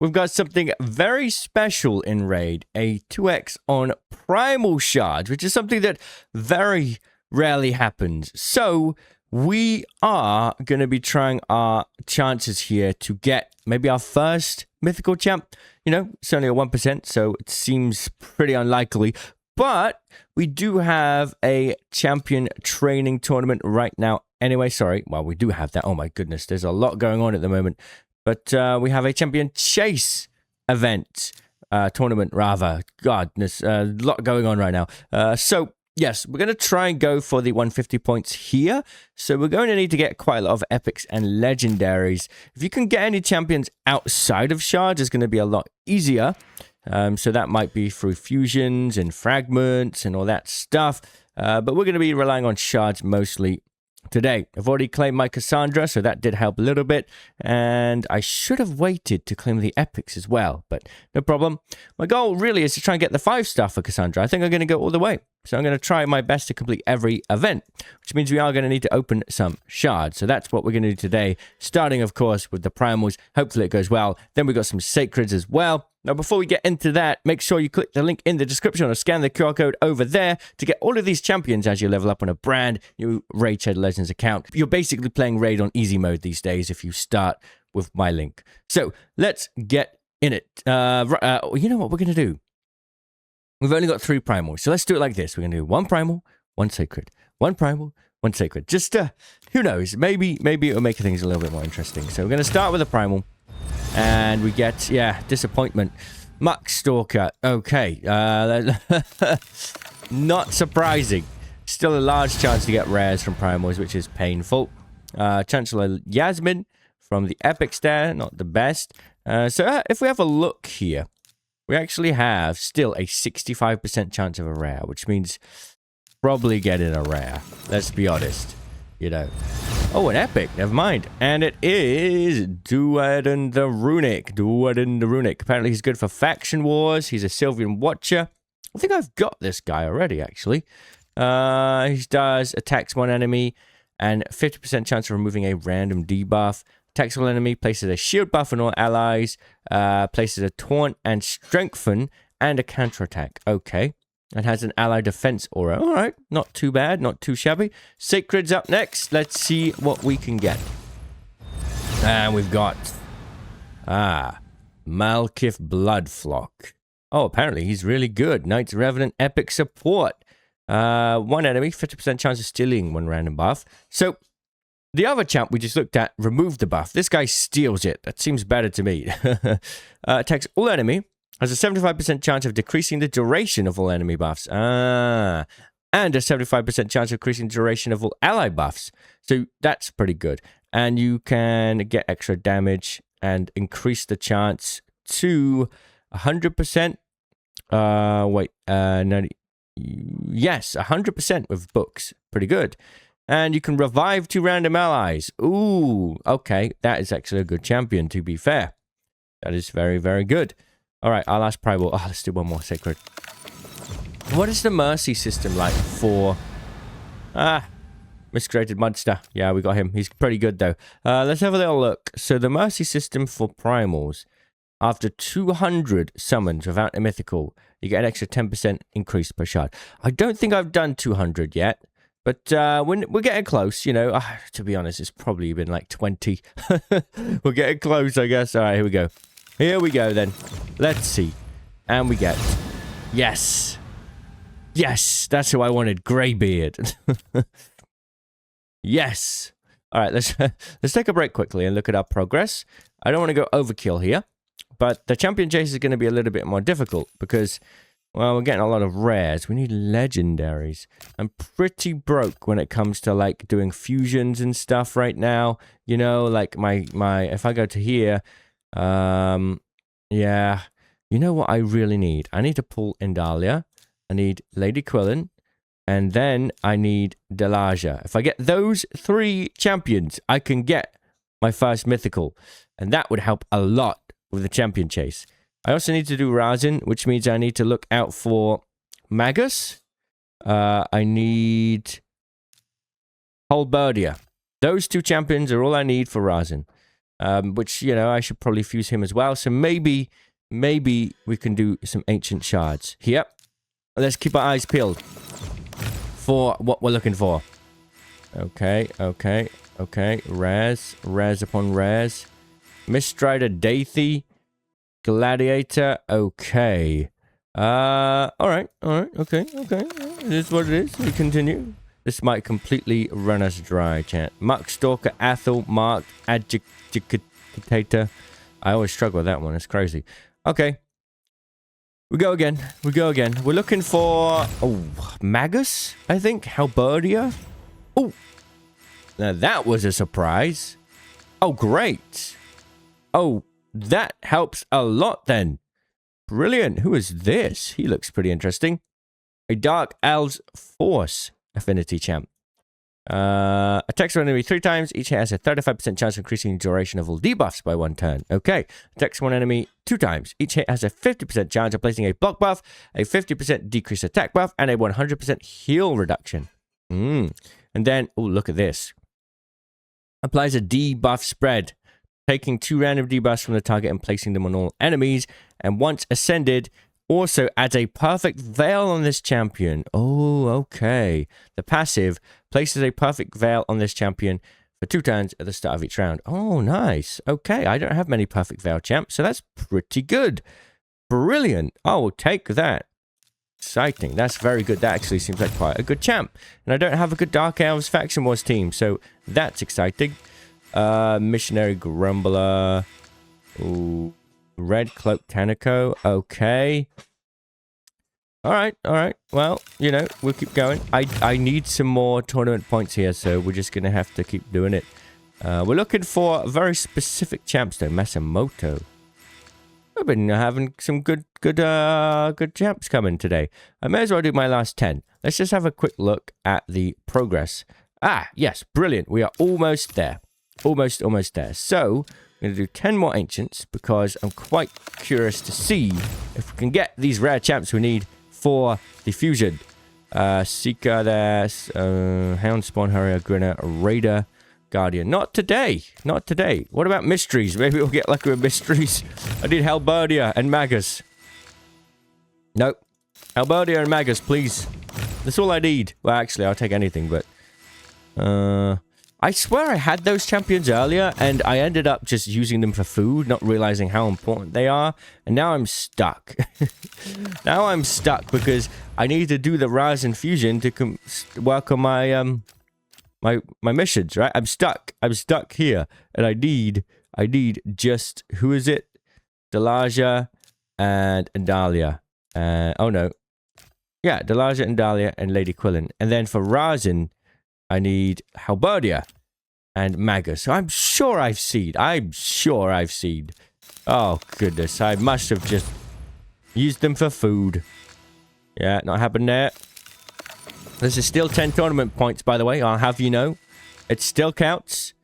we've got something very special in Raid, a 2x on Primal Shards, which is something that very rarely happens. So we are going to be trying our chances here to get maybe our first mythical champ. You know, it's only a 1%, so it seems pretty unlikely. But we do have a champion training tournament right now. Anyway, sorry. Well, we do have that. Oh my goodness, there's a lot going on at the moment. But we have a champion chase event, tournament rather. Godness, a lot going on right now. So yes, we're going to try and go for the 150 points here. So we're going to need to get quite a lot of epics and legendaries. If you can get any champions outside of Shards, it's going to be a lot easier. So that might be through fusions and fragments and all that stuff. But we're going to be relying on Shards mostly today. I've already claimed my Cassandra, so that did help a little bit. And I should have waited to claim the epics as well, but no problem. My goal really is to try and get the 5-star for Cassandra. I think I'm going to go all the way. So I'm going to try my best to complete every event, which means we are going to need to open some shards. So that's what we're going to do today, starting, of course, with the primals. Hopefully it goes well. Then we've got some sacreds as well. Now, before we get into that, make sure you click the link in the description or scan the QR code over there to get all of these champions as you level up on a brand new Raid Shadow Legends account. You're basically playing Raid on easy mode these days if you start with my link. So let's get in it. You know what we're going to do? We've only got 3 primals, so let's do it like this. We're going to do 1 primal, 1 sacred. 1 primal, 1 sacred. Just, who knows? Maybe it'll make things a little bit more interesting. So we're going to start with a primal. And we get, yeah, disappointment. Muck Stalker. Okay. Not surprising. Still a large chance to get rares from primals, which is painful. Chancellor Yasmin from the epics there. Not the best. So if we have a look here, we actually have still a 65% chance of a rare, which means probably getting a rare. Let's be honest. You know. Oh, an epic. Never mind. And it is Duadan the Runic. Duadan the Runic. Apparently he's good for faction wars. He's a Sylvian Watcher. I think I've got this guy already, actually. He does attacks one enemy and 50% chance of removing a random debuff. Attacks one enemy, places a shield buff on all allies, places a taunt and strengthen and a counterattack. Okay. And has an ally defense aura. All right, not too bad, not too shabby. Sacred's up next. Let's see what we can get. And we've got... Malkith Bloodflock. Oh, apparently he's really good. Knight's Revenant Epic Support. 1 enemy, 50% chance of stealing 1 random buff. So, the other champ we just looked at removed the buff. This guy steals it. That seems better to me. Attacks all enemy. Has a 75% chance of decreasing the duration of all enemy buffs. And a 75% chance of decreasing the duration of all ally buffs. So that's pretty good. And you can get extra damage and increase the chance to 100%. Yes, 100% with books. Pretty good. And you can revive 2 random allies. Ooh, okay. That is actually a good champion, to be fair. That is very, very good. All right, our last primal. Oh, let's do 1 more sacred. What is the mercy system like for... Miscreated Monster. Yeah, we got him. He's pretty good, though. Let's have a little look. So the mercy system for primals. After 200 summons without a mythical, you get an extra 10% increase per shard. I don't think I've done 200 yet. But we're getting close, you know. To be honest, it's probably been like 20. We're getting close, I guess. All right, here we go. Here we go, then. Let's see. And we get... Yes. Yes, that's who I wanted. Greybeard. Yes. All right, let's take a break quickly and look at our progress. I don't want to go overkill here. But the champion chase is going to be a little bit more difficult because... Well, we're getting a lot of rares. We need legendaries. I'm pretty broke when it comes to, like, doing fusions and stuff right now. You know, like, my if I go to here... Yeah. You know what I really need? I need to pull Indalia. I need Lady Quillen. And then I need Delaja. If I get those 3 champions, I can get my first mythical. And that would help a lot with the champion chase. I also need to do Razin, which means I need to look out for Magus. I need Halberdia. Those 2 champions are all I need for Razin. which, you know, I should probably fuse him as well. So maybe we can do some ancient shards. Yep. Let's keep our eyes peeled for what we're looking for. Okay. Rares upon rares. Miststrider, Dathy, Gladiator. Okay. Alright. Okay. It is what it is. We continue. This might completely run us dry, chat. Muck Stalker, Athel, Mark, Adjudicator. I always struggle with that one. It's crazy. Okay. We go again. We're looking for... Oh, Magus, I think. Halberdia. Oh. Now that was a surprise. Oh, great. Oh, that helps a lot then. Brilliant. Who is this? He looks pretty interesting. A Dark Elves Force affinity champ. Attacks one enemy 3 times. Each hit has a 35% chance of increasing the duration of all debuffs by 1 turn. Okay. Attacks one enemy 2 times. Each hit has a 50% chance of placing a block buff, a 50% decreased attack buff, and a 100% heal reduction. And then, oh, look at this. Applies a debuff spread, taking 2 random debuffs from the target and placing them on all enemies. And once ascended, also adds a perfect veil on this champion. Oh, okay. The passive places a perfect veil on this champion for 2 turns at the start of each round. Oh, nice. Okay, I don't have many perfect veil champs, so that's pretty good. Brilliant. I will take that. Exciting. That's very good. That actually seems like quite a good champ. And I don't have a good Dark Elves Faction Wars team, so that's exciting. Missionary Grumbler. Ooh. Red Cloak Tanako. Okay. Alright. Well, you know, we'll keep going. I need some more tournament points here, so we're just going to have to keep doing it. We're looking for very specific champs, though. Masamoto. I've been having some good champs coming today. I may as well do my last 10. Let's just have a quick look at the progress. Ah, yes, brilliant. We are almost there. Almost there. So, I'm going to do 10 more ancients because I'm quite curious to see if we can get these rare champs we need for the fusion. Seeker, there's Houndspawn, Harrier, Grinner, Raider, Guardian. Not today. What about mysteries? Maybe we'll get lucky with mysteries. I need Halberdia and Magus. Nope. Halberdia and Magus, please. That's all I need. Well, actually, I'll take anything, but... I swear I had those champions earlier, and I ended up just using them for food, not realizing how important they are, and now I'm stuck. Now I'm stuck because I need to do the Rise and Fusion to work on my my missions, right? I'm stuck here, and I need just, who is it? Delaja and Andalia. Oh no. Yeah, Delaja, Andalia, and Lady Quillen. And then for Razin, I need Halberdia and Magus. So I'm sure I've seed. Oh, goodness. I must have just used them for food. Yeah, not happening there. This is still 10 tournament points, by the way. I'll have you know. It still counts.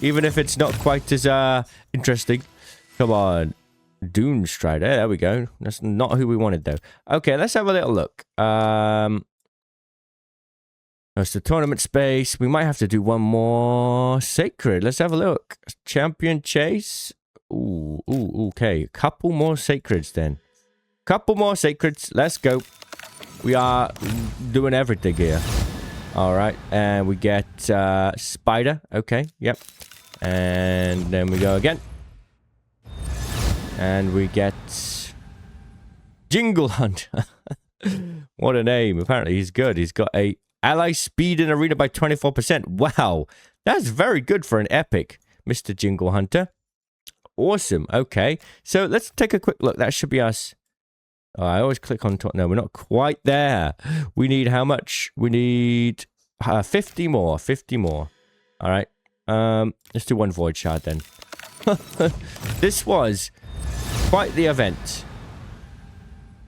Even if it's not quite as interesting. Come on. Doomstrider. There we go. That's not who we wanted, though. Okay, let's have a little look. That's the tournament space. We might have to do one more sacred. Let's have a look. Champion chase. Ooh, okay. Couple more sacreds then. Let's go. We are doing everything here. All right. And we get Spider. Okay. Yep. And then we go again. And we get Jingle Hunter. What a name. Apparently he's good. He's got a ally speed in arena by 24%. Wow. That's very good for an epic, Mr. Jingle Hunter. Awesome. Okay. So let's take a quick look. That should be us. Oh, I always click on top. No, we're not quite there. We need how much? We need 50 more. 50 more. All right. Let's do one Void Shard then. This was quite the event.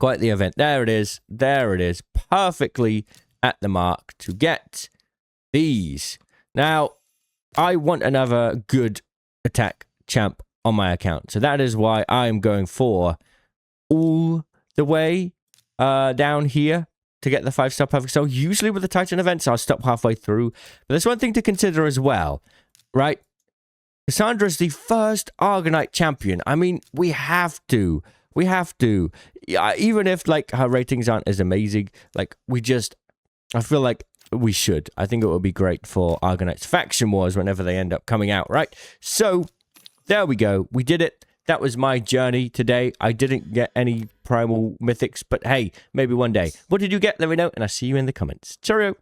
There it is. Perfectly at the mark to get these. Now, I want another good attack champ on my account. So that is why I'm going for all the way down here to get the 5-star perfect. So usually with the Titan events, I'll stop halfway through. But there's one thing to consider as well, right? Cassandra's the first Argonite champion. I mean, we have to. We have to. Yeah, even if, like, her ratings aren't as amazing, like, I feel like we should. I think it would be great for Argonite's faction wars whenever they end up coming out, right? So, there we go. We did it. That was my journey today. I didn't get any primal mythics, but hey, maybe one day. What did you get? Let me know, and I'll see you in the comments. Cheerio.